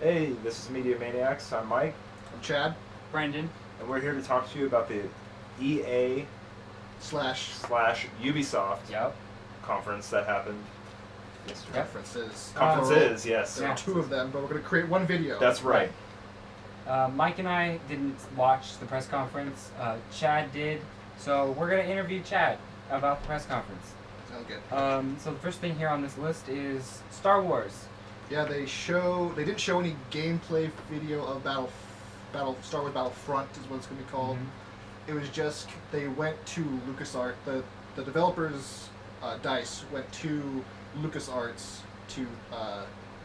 Hey, this is Media Maniacs. I'm Mike, I'm Chad. Brendan. and we're here to talk to you about the EA Slash Ubisoft Yep. conference that happened yesterday. references. Conferences, yes. There Yeah. are two of them, but we're going to create one video. That's right. Mike and I didn't watch the press conference. Chad did. So we're going to interview Chad about the press conference. Sounds good. So the first thing here on this list is Star Wars. Yeah, they didn't show any gameplay video of Star Wars Battlefront is what it's going to be called. Mhm. It was just they went to LucasArts. The developers, DICE, went to LucasArts to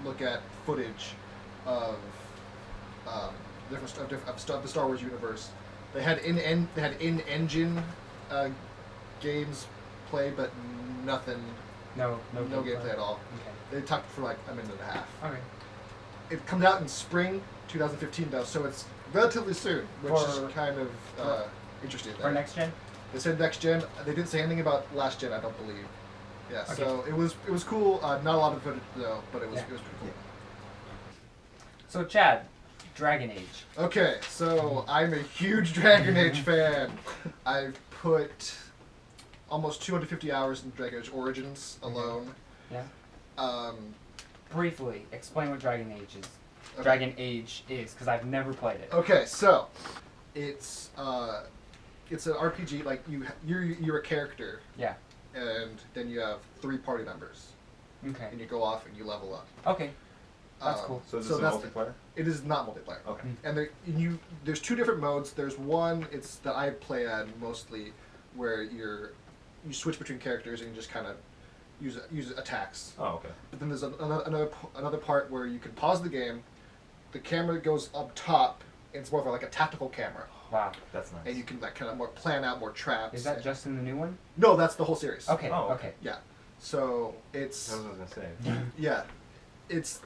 look at footage of the Star Wars universe. They had in-engine games play, but nothing. No gameplay at all. Okay. They talked for like a minute and a half. Okay. It comes out in spring 2015 though, so it's relatively soon, which is kind of interesting. For next gen? They said next gen. They didn't say anything about last gen, I don't believe. Yeah, Okay. so it was cool. Not a lot of footage though, but it was pretty cool. So Chad, Dragon Age. Okay, so I'm a huge Dragon Age fan. I've put almost 250 hours in Dragon Age Origins alone. Yeah. Um, Briefly, explain what Dragon Age is. Okay. Dragon Age is, because I've never played it. Okay, so it's an RPG. Like you're a character, Yeah. and then you have 3 party members, Okay. and you go off and you level up. Okay. That's cool. So is this a multiplayer? It is not multiplayer. Okay. And there's 2 different modes. There's one that I play at mostly, where you switch between characters and you just kind of use attacks. Oh, okay. But then there's another part where you can pause the game. The camera goes up top. And it's more of like a tactical camera, Wow. That's nice. and you can like kind of more plan out more traps. Is that just in the new one? No, that's the whole series. Okay. Oh, Okay. Yeah. So it's That's what I was going to say. yeah, it's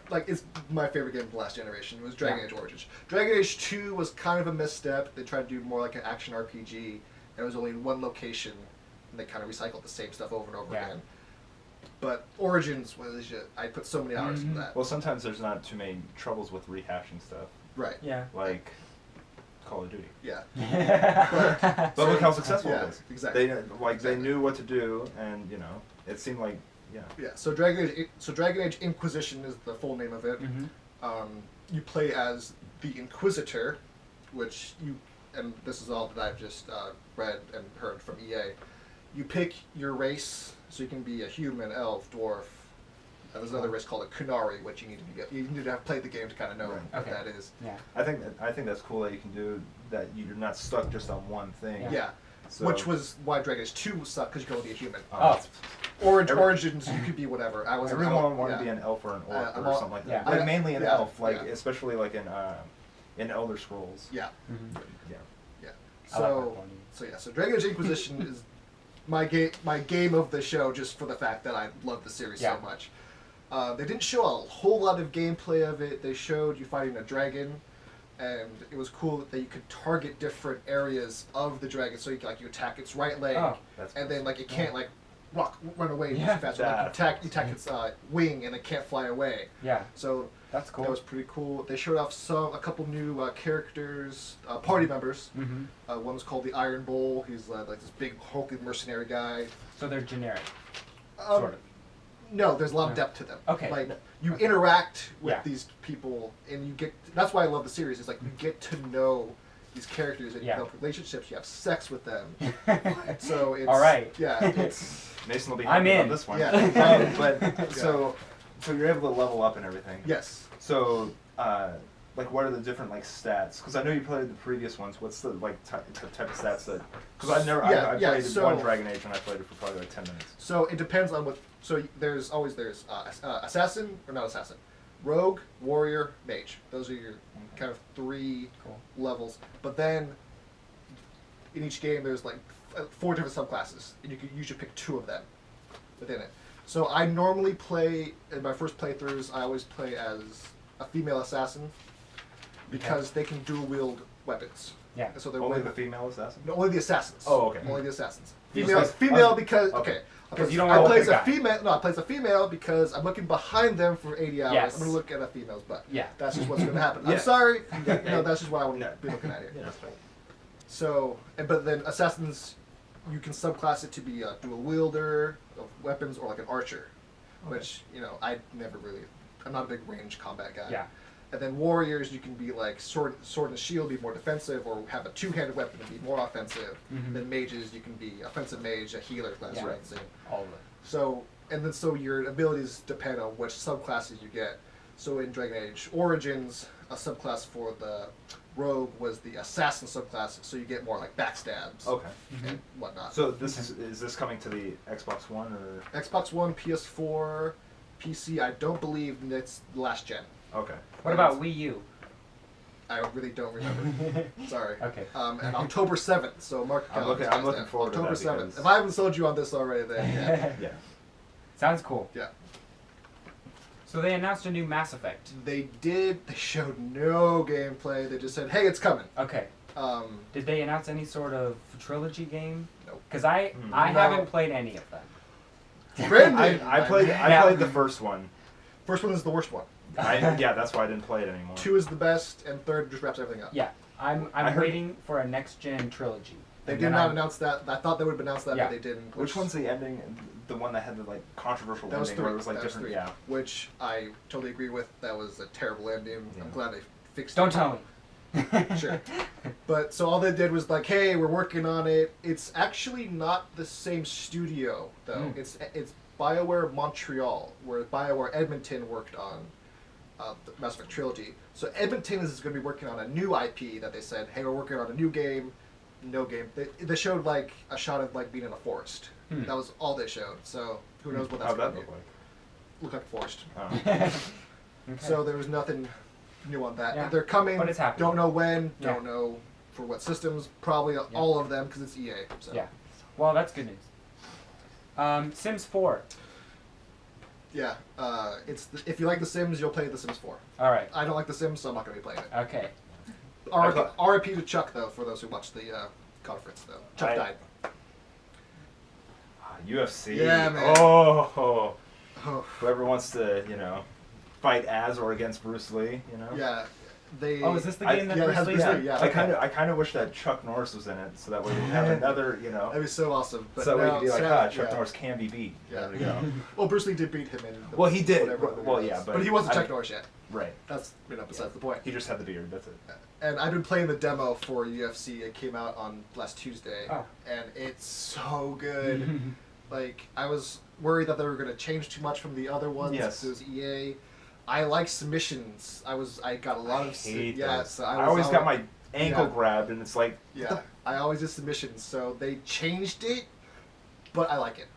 my favorite game of the last generation. It was Dragon Yeah. Age Origins. Dragon Age 2 was kind of a misstep. They tried to do more like an action RPG, and it was only in one location, and they kind of recycled the same stuff over and over Yeah. again. But Origins was just, I put so many hours in that. Well, sometimes there's not too many troubles with rehashing stuff, Right. Yeah. like Call of Duty. Yeah. But look how successful Yeah, it is. exactly. They knew what to do, and it seemed like Yeah. So Dragon Age Inquisition is the full name of it. Mm-hmm. You play as the Inquisitor, and this is all that I've just read and heard from EA. You pick your race, so you can be a human, elf, dwarf. There's another race called a Kunari, which you need to have played the game to kind of know Right. what Okay. that is. Yeah. I think that's cool that you can do that. You're not stuck just on one thing. Yeah. So, Which was why Dragon Age 2 sucked, because you could only be a human. Oh. Origins, you could be whatever. I was everyone wanted to be an elf or an orc I'm or all- something like yeah. that. Like mainly an Yeah, elf, like yeah. especially like in Elder Scrolls. Yeah. Mm-hmm. Yeah. Yeah. I like that So one. so Dragon Age Inquisition is my game of the show, just for the fact that I love the series Yeah. so much. They didn't show a whole lot of gameplay of it. They showed you fighting a dragon, and it was cool that you could target different areas of the dragon. So you attack its right leg, Oh. That's and then like it can't Yeah. run away Yeah. too fast. So, like, you attack its wing, and it can't fly away. Yeah. So That's cool. that was pretty cool. They showed off a couple new characters, party members. Mm-hmm. One was called the Iron Bull. He's like this big hulking mercenary guy. So they're generic. Um, Sort of. No, there's a lot of No. depth to them. Okay. Like you Okay. interact with Yeah. these people, and you get. That's why I love the series. Is like you get to know these characters, and you Yeah. develop relationships. You have sex with them. So it's All right. Yeah, it's Mason will be I'm happy about in. this one. Yeah. But so you're able to level up and everything. yes. So like what are the different like stats? Because I know you played the previous ones. What's the like type of stats that? Because I played one Dragon Age and I played it for probably like 10 minutes. So it depends on what. So there's assassin or not assassin, rogue, warrior, mage. Those are your kind of 3 Cool. levels. But then in each game there's like 4 different subclasses, and you can usually pick 2 of them within it. So I normally play in my first playthroughs. I always play as a female assassin because they can dual wield weapons. Yeah. So they're only the female assassins. No, only the assassins. Oh, okay. Only the assassins. You Female because okay. Because you don't I know play what as the a guy. female. No, I play as a female because I'm looking behind them for 80 hours. Yes. I'm gonna look at a female's butt. Yeah. That's just what's gonna happen. Yeah. I'm sorry. That's just what I want to be looking at here. Yeah, that's fine. So, but then assassins, you can subclass it to be a dual wielder of weapons or like an archer, which I never really. I'm not a big range combat guy. Yeah. And then warriors, you can be like sword and shield, be more defensive, or have a two-handed weapon and be more offensive. Mhm. Then mages, you can be offensive mage, a healer class, Yeah. right? Same. All of it. So your abilities depend on which subclasses you get. So in Dragon Age Origins, a subclass for the rogue was the assassin subclass, so you get more like backstabs Okay. and whatnot. So this is this coming to the Xbox One or? Xbox One, PS4, PC. I don't believe it's last gen. Okay. What about Wii U? I really don't remember. Sorry. Okay. And October 7th, so mark your calendars. I'm looking forward to October that 7th. because- If I haven't sold you on this already, then yeah. Yeah. Sounds cool. Yeah. So they announced a new Mass Effect. They did. They showed no gameplay. They just said, "Hey, it's coming." Okay. Did they announce any sort of trilogy game? Nope. Because I No. haven't played any of them. Brandon, I played Yeah. the first one. First one is the worst one. Yeah, that's why I didn't play it anymore. 2 is the best, and 3rd just wraps everything up. Yeah, I'm I heard- waiting for a next gen trilogy. They And did then not I'm- announce that. I thought they would have announced that, Yeah. but they didn't. Which one's the ending? The one that had the like controversial That was ending 3. where it was like That was different. 3. Yeah. Which I totally agree with. That was a terrible ending. Yeah. I'm glad they fixed Don't it. tell me. Sure. But so all they did was like, hey, we're working on it. It's actually not the same studio though. Mm. It's BioWare Montreal, where BioWare Edmonton worked on the Mass Effect trilogy. So Edmonton is going to be working on a new IP that they said, hey, we're working on a new game. No game. They showed like a shot of like being in a forest. Hmm. That was all they showed. So who knows what that's How'd going that to be? look like? Look like a forest. Oh. Okay. So there was nothing new on that. Yeah. They're coming. But it's happening. Don't know when. Yeah. Don't know for what systems. Probably all of them because it's EA. So. Yeah. Well, that's good news. Sims 4. Yeah. If you like The Sims, you'll play The Sims 4. All right. I don't like The Sims, so I'm not going to be playing it. Okay. RIP to Chuck though, for those who watched the conference though. Chuck died. UFC. Yeah, man. Oh. Oh. Whoever wants to, fight as or against Bruce Lee, Yeah. They. Oh, is this the game that yeah, it Bruce has Lee? Bruce Yeah. Lee, yeah. I kind of wish that Chuck Norris was in it, so that way we have another, That'd be so awesome. But so that way no, we could be like, sad, Chuck yeah. Norris can be beat. Yeah. There we go. Well, Bruce Lee did beat him in. The, Well, he did. whatever other Well, it yeah, was. but he wasn't I- Chuck Norris yet. Right. That's besides the point. He just had the beard. That's it. And I've been playing the demo for UFC. It came out on last Tuesday, Oh. and it's so good. Like I was worried that they were going to change too much from the other ones. Yes. It was EA. I like submissions. I got a lot of hate yeah. those. So I always got my ankle yeah. grabbed, and it's like, yeah. I always did submissions. So they changed it, but I like it.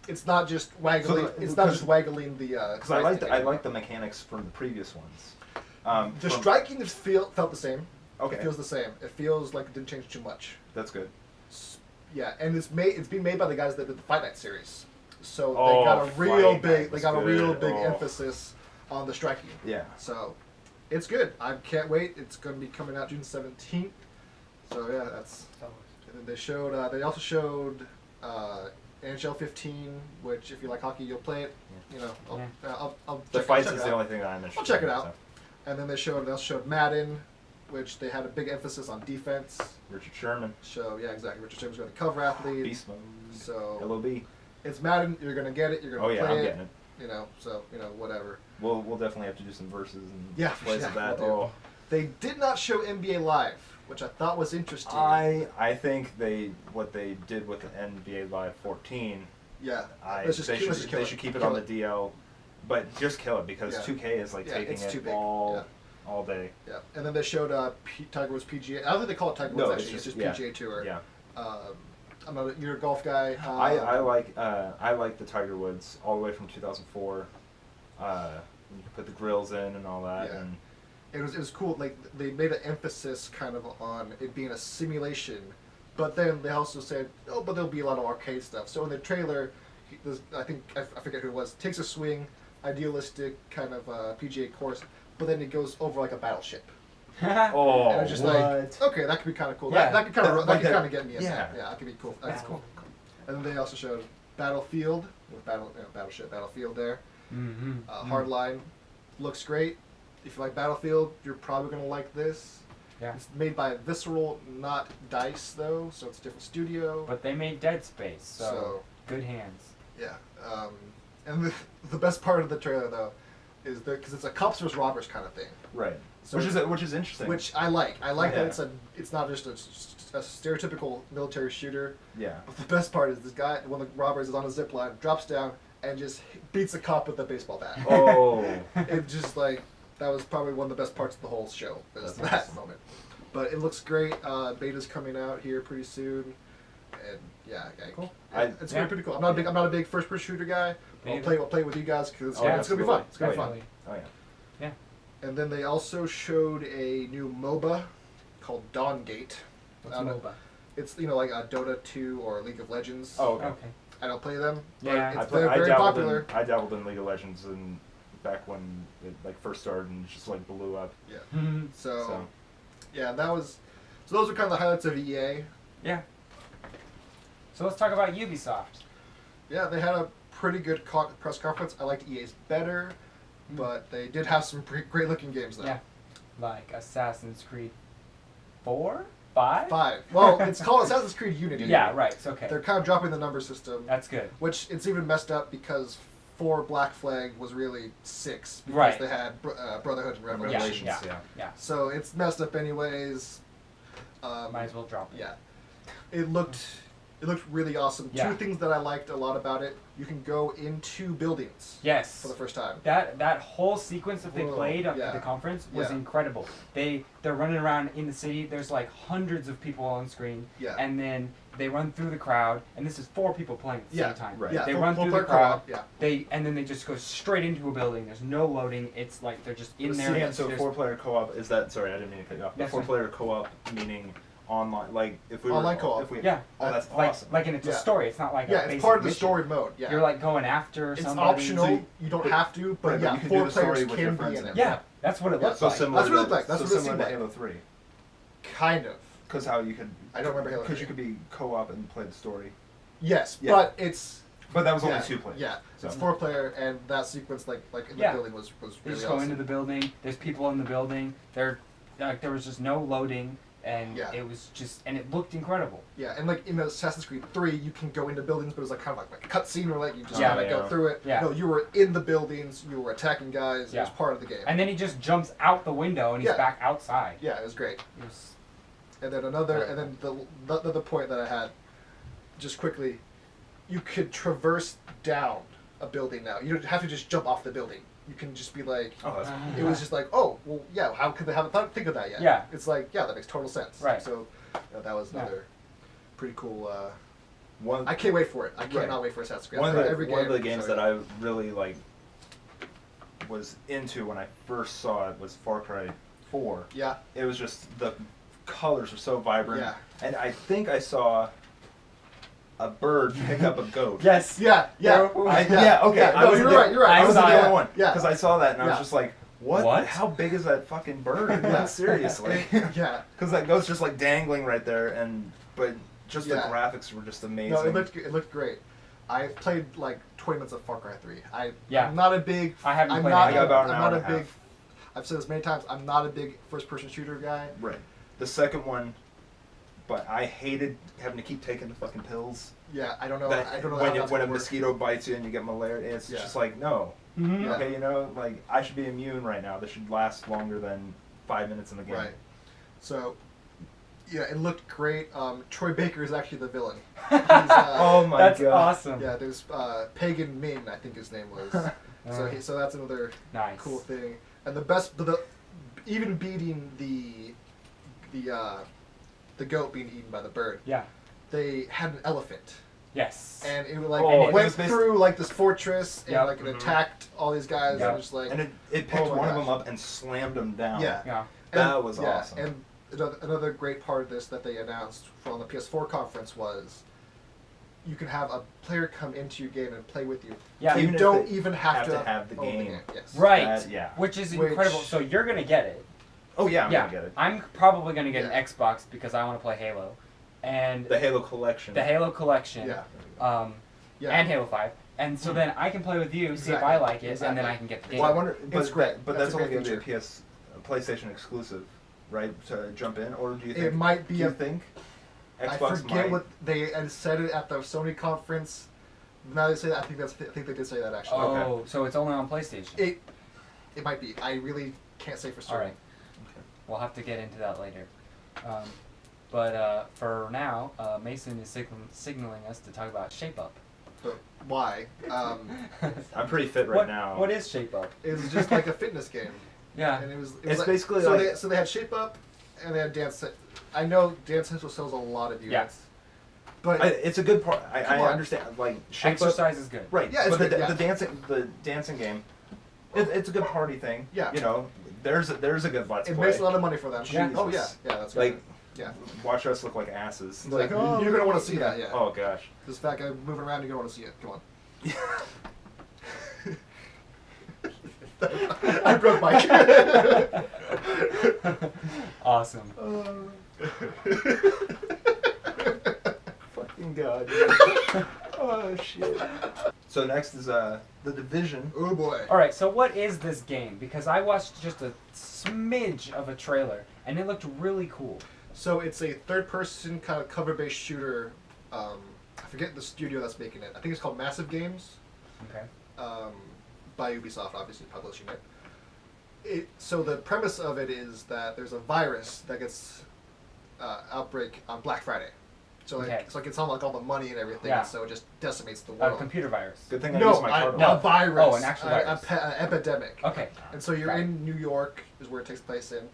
It's not just waggling. So, it's not just waggling the. because I like the mechanics from the previous ones. The striking felt the same. Okay. It feels the same. It feels like it didn't change too much. That's good. Yeah, and it's being made by the guys that did the Fight Night series, so Oh, they got a real Fight big Night was real good. big Oh. emphasis on the striking. Yeah. So, it's good. I can't wait. It's going to be coming out June 17th. So yeah, that's. And then they showed. They also showed NHL 15, which if you like hockey, you'll play it. You know, I'll The check fights check is it the out. only thing that I'm interested I'll check it in, out. so. And then they also showed Madden, which they had a big emphasis on defense. Richard Sherman. So yeah, exactly. Richard Sherman's going to cover athlete. Beast mode. So LOB. it's Madden. You're going to get it. You're going Oh to yeah, play I'm it. getting it. You know, so whatever. We'll definitely have to do some verses and Yeah, plays yeah, of that. we'll do. Oh. They did not show NBA Live, which I thought was interesting. I think what they did with the NBA Live 14. Yeah. They should keep it on the DL, but just kill it because Yeah. 2K is like Yeah, taking it's too it big. all day. Yeah. And then they showed Tiger Woods PGA. I don't think they call it Tiger No, Woods it's actually. It's just- just yeah. PGA Tour. Yeah. You're a golf guy. I like the Tiger Woods all the way from 2004. You can put the grills in and all that. Yeah. And It was cool. Like they made an emphasis kind of on it being a simulation, but then they also said, oh, but there'll be a lot of arcade stuff. So in the trailer, I forget who it was, takes a swing, idealistic kind of PGA course, but then it goes over like a battleship. Oh, and it's just like, okay, that could be kind of cool. Yeah. That could kind of get me in yeah. there. Yeah, that could be cool. That's cool. And then they also showed Battlefield with Battleship Battlefield there. Hardline looks great. If you like Battlefield, you're probably gonna like this. Yeah. It's made by Visceral, not DICE though, so it's a different studio. But they made Dead Space, so good hands. Yeah. And the best part of the trailer though is because it's a cops versus robbers kind of thing. Right. So which is interesting. Which I like. I like that it's not just a stereotypical military shooter. Yeah. But the best part is this guy, one of the robbers, is on a zip line, drops down, and just beats a cop with a baseball bat. Oh. It just like that was probably one of the best parts of the whole show. Was that moment. But it looks great. Beta's coming out here pretty soon, and yeah, cool. It's gonna be pretty cool. I'm not a big first-person shooter guy. I'll play it with you guys because it's gonna be fun. It's gonna be fun. Oh yeah. Yeah. And then they also showed a new MOBA called Dawngate. What's a MOBA? It's like a Dota 2 or League of Legends. Oh, okay. I don't play them. Yeah. But they're very popular. I dabbled in League of Legends and back when it first started and just blew up. Yeah. So yeah, those are kind of the highlights of EA. Yeah. So let's talk about Ubisoft. Yeah, they had a pretty good press conference. I liked EA's better, but they did have some great looking games though. Yeah. Like Assassin's Creed 4? 5? 5. Well, it's called Assassin's Creed Unity. Yeah, right. It's okay. They're kind of dropping the number system. That's good. Which it's even messed up because 4 Black Flag was really 6 because they had Brotherhood and Revelations. Yeah. So it's messed up anyways. Might as well drop it. Yeah. It looked really awesome. Yeah. 2 things that I liked a lot about it. You can go into buildings. Yes. For the first time. That whole sequence that they played at the conference was incredible. They're running around in the city. There's hundreds of people on screen. Yeah. And then they run through the crowd, and this is 4 people playing at the same time. Right. Yeah. They run through the crowd. Yeah. And then they just go straight into a building. There's no loading. It's like they're just in there. And so 4-player co-op is that? Sorry, I didn't mean to cut you off. But 4-player co-op meaning online, if we online were, co-op. if we, yeah. Oh, that's awesome. And it's a story. It's not like a it's basic part of the mission. story mode. Yeah. You're going after somebody. It's optional. You don't have to, but you can 4 do the story players with your can friends be in it. Yeah, that's what it looks So like. similar. That's what it looked like. That's so what it similar seemed to like. Halo 3. Kind of. Because how you could. I don't remember Halo 3. Because you could be co-op and play the story. Yes, but it's. But that was only 2 players. Yeah, so. it's 4-player, and that sequence, in the building, was They really just go awesome. into the building. There's people in the building. There was just no loading, and it was just, and it looked incredible. Yeah, and in Assassin's Creed 3, you can go into buildings, but it was kind of like a cutscene where you just go through it. Yeah. No, you were in the buildings. You were attacking guys. It was part of the game. And then he just jumps out the window, and he's back outside. Yeah, it was great. It was. And then the other point that I had, just quickly, you could traverse down a building now. You don't have to just jump off the building. You can just be like, it was just like, oh, well, yeah, how could they haven't think of that yet? Yeah. It's like, yeah, that makes total sense. Right. So that was another pretty cool. One. I can't wait for it. I cannot wait for Assassin's Creed. One of the games that I really was into when I first saw it was Far Cry 4. Yeah. It was just the colors were so vibrant. Yeah. And I think I saw a bird pick up a goat. Yes. Yeah. Okay. No, you're right. I was the saw only it. one. Yeah. Because I saw that and I was just like, what? How big is that fucking bird? Yeah. Seriously. Yeah. Because that goat's just dangling right there, but just the graphics were just amazing. No, it looked great. I played 20 minutes of Far Cry 3. Yeah. I'm not a big. I haven't played. I got about an hour and a half. I've said this many times. I'm not a big first-person shooter guy. Right. The second one, but I hated having to keep taking the fucking pills. Yeah, I don't know. I don't know when a mosquito bites you and you get malaria. It's just no. Mm-hmm. Okay, I should be immune right now. This should last longer than 5 minutes in the game. Right. So, yeah, it looked great. Troy Baker is actually the villain. Oh my god. That's awesome. Yeah, there's Pagan Min, I think his name was. So that's another cool thing. And even beating the goat being eaten by the bird. Yeah. They had an elephant. Yes. And it went through this fortress and it attacked all these guys and just and it picked one of them up and slammed them down. Yeah. That was awesome. And another great part of this that they announced from the PS4 conference was you can have a player come into your game and play with you. Yeah. You don't even have to have the game. Yes. Right. Yeah. Which is incredible. So you're gonna get it. Oh yeah, I'm gonna get it. I'm probably gonna get an Xbox because I want to play Halo, and the Halo collection. The Halo collection. Yeah. And Halo 5. And so then I can play with you, see if I like it, and then I can get the game. Well, I wonder, it's great. But that's only going to be a PlayStation exclusive, right? To jump in, or do you think it might be? Do you think Xbox I forget what they had said it at the Sony conference. Now they say that. I think they did say that actually. Oh, okay. So it's only on PlayStation. It might be. I really can't say for certain. All right. Okay. We'll have to get into that later. But for now, Mason is signaling us to talk about Shape Up. But why? I'm pretty fit right now. What is Shape Up? It's just like a fitness game. Yeah. And it's like, basically so like... they had Shape Up, and they had Dance. I know Dance Central sells a lot of units. Yeah. But it's a good part. I understand. Like Shape Exercise Up, is good. Right. Yeah. But the dancing game, it's a good party thing. Yeah. You know, there's a good let's play. It makes a lot of money for them. Jesus. Oh yeah. Yeah. That's like. Right. Yeah. Watch us look like asses. Like, oh, you're gonna want to see that. Yeah. Oh gosh. This fat guy moving around, you're gonna want to see it. Come on. I broke Mike. Awesome. Fucking god. Oh shit. So next is The Division. Oh boy. All right. So what is this game? Because I watched just a smidge of a trailer, and it looked really cool. So it's a third-person kind of cover-based shooter. I forget the studio that's making it. I think it's called Massive Games. Okay. By Ubisoft, obviously publishing it. So the premise of it is that there's a virus that gets outbreak on Black Friday. So like, it's like it's on like all the money and everything. Yeah. So it just decimates the world. A computer virus. Good thing I used my card. A virus. Oh, an actual virus. An epidemic. Okay. And so you're in New York, is where it takes place in.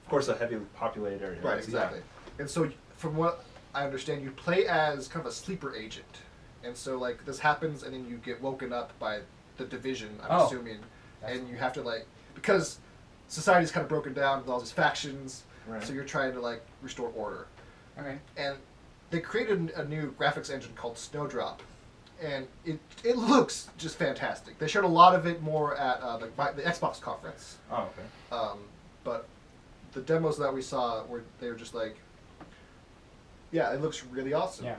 Of course, a heavily populated area. Right, exactly. Yeah. And so, from what I understand, you play as kind of a sleeper agent. And so, like, this happens, and then you get woken up by the Division, I'm assuming. And you have to, like, because society's kind of broken down with all these factions, so you're trying to, like, restore order. Okay. And they created a new graphics engine called Snowdrop. And it looks just fantastic. They showed a lot of it more at the Xbox conference. Oh, okay. But the demos that we saw they were just like, yeah, it looks really awesome. Yeah.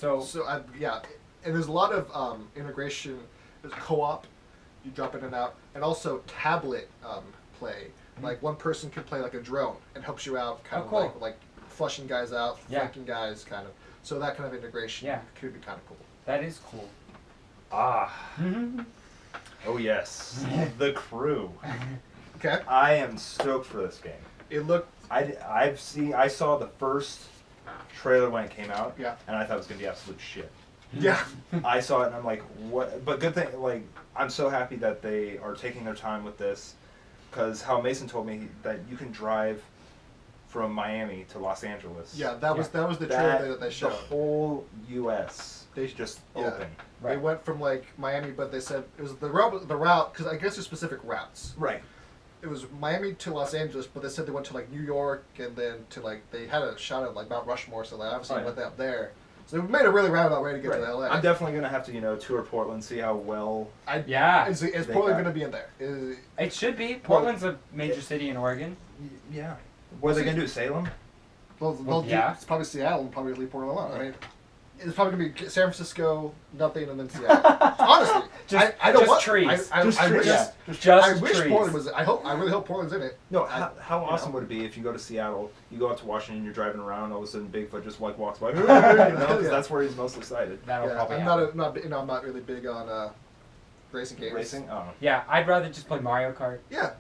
And there's a lot of integration. There's co-op, you drop in and out, and also tablet play. Mm-hmm. Like one person can play like a drone and helps you out, kind of like flushing guys out, flanking guys, kind of. So that kind of integration could be kind of cool. That is cool. Oh yes, The Crew. Okay. I am stoked for this game. It looked. I saw the first trailer when it came out. Yeah. And I thought it was gonna be absolute shit. Yeah. I saw it and I'm like, what? But good thing, like, I'm so happy that they are taking their time with this, because how Mason told me that you can drive from Miami to Los Angeles. Yeah, that was the trailer that they showed. The whole U.S. They just open. Right. They went from like Miami, but they said it was the route because I guess there's specific routes. Right. It was Miami to Los Angeles, but they said they went to like New York and then to like they had a shot of like Mount Rushmore, so they obviously went up there. So they made a really roundabout way to get to LA. I'm definitely gonna have to tour Portland, see how well. Is Portland gonna be in there? It should be. Portland's a major city in Oregon. Yeah. What are they gonna do? Salem? Well, it's probably Seattle and probably leave Portland alone. I mean, it's probably gonna be San Francisco, nothing, and then Seattle. Honestly, I don't want trees. I wish trees. Portland was. I really hope Portland's in it. No, how awesome would it be if you go to Seattle, you go out to Washington, you're driving around, all of a sudden Bigfoot just like walks by, because that's where he's most excited. That'll probably happen. I'm not really big on racing games. Racing? Oh. Yeah, I'd rather just play Mario Kart. Yeah.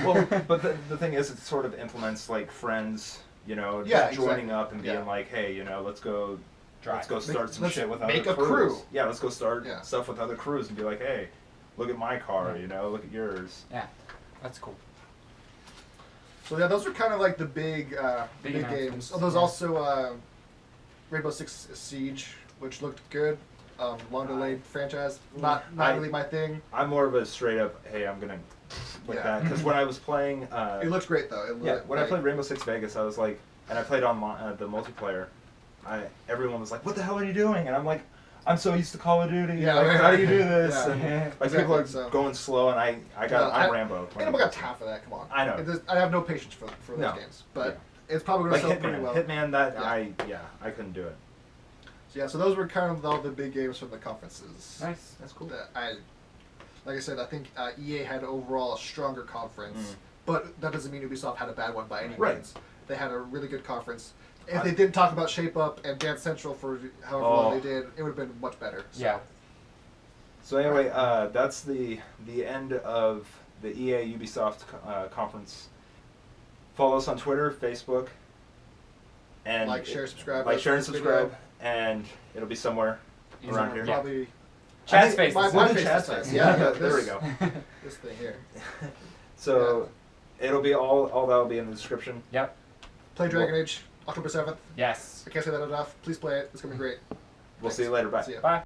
Well, but the thing is, it sort of implements like friends, joining up and being like, hey, let's go. Let's go start some shit with other crews. Make a crew. Yeah, let's go start stuff with other crews and be like, hey, look at my car, look at yours. Yeah, that's cool. So yeah, those are kind of like the big games. Oh, there's also Rainbow Six Siege, which looked good. Long delayed franchise. Not really my thing. I'm more of a straight up, hey, I'm gonna that, because when I was playing, it looks great though. When I played Rainbow Six Vegas, I was like, and I played on the multiplayer. Everyone was like, "What the hell are you doing?" And I'm like, I'm so used to Call of Duty. Yeah, like, how do you do this? Yeah. And, like people are going slow, and I'm Rambo. I don't got time for that. Come on. I know. I have no patience for those games, but it's probably going to sell pretty well. Hitman, I couldn't do it. So those were kind of all the big games from the conferences. Nice, that's cool. Like I said, I think EA had overall a stronger conference, but that doesn't mean Ubisoft had a bad one by any means. They had a really good conference. If they didn't talk about Shape Up and Dance Central for however long they did, it would have been much better. So. Yeah. So anyway, that's the end of the EA Ubisoft conference. Follow us on Twitter, Facebook, and like, share, subscribe. Like, share, and subscribe, and it'll be somewhere around here. Probably. Chad's face. My Chad's face. Yeah, there we go. This thing here. So it'll be all that'll be in the description. Yep. Play Dragon Age October 7th. Yes. I can't say that enough. Please play it. It's gonna be great. We'll see you later. Bye. Bye.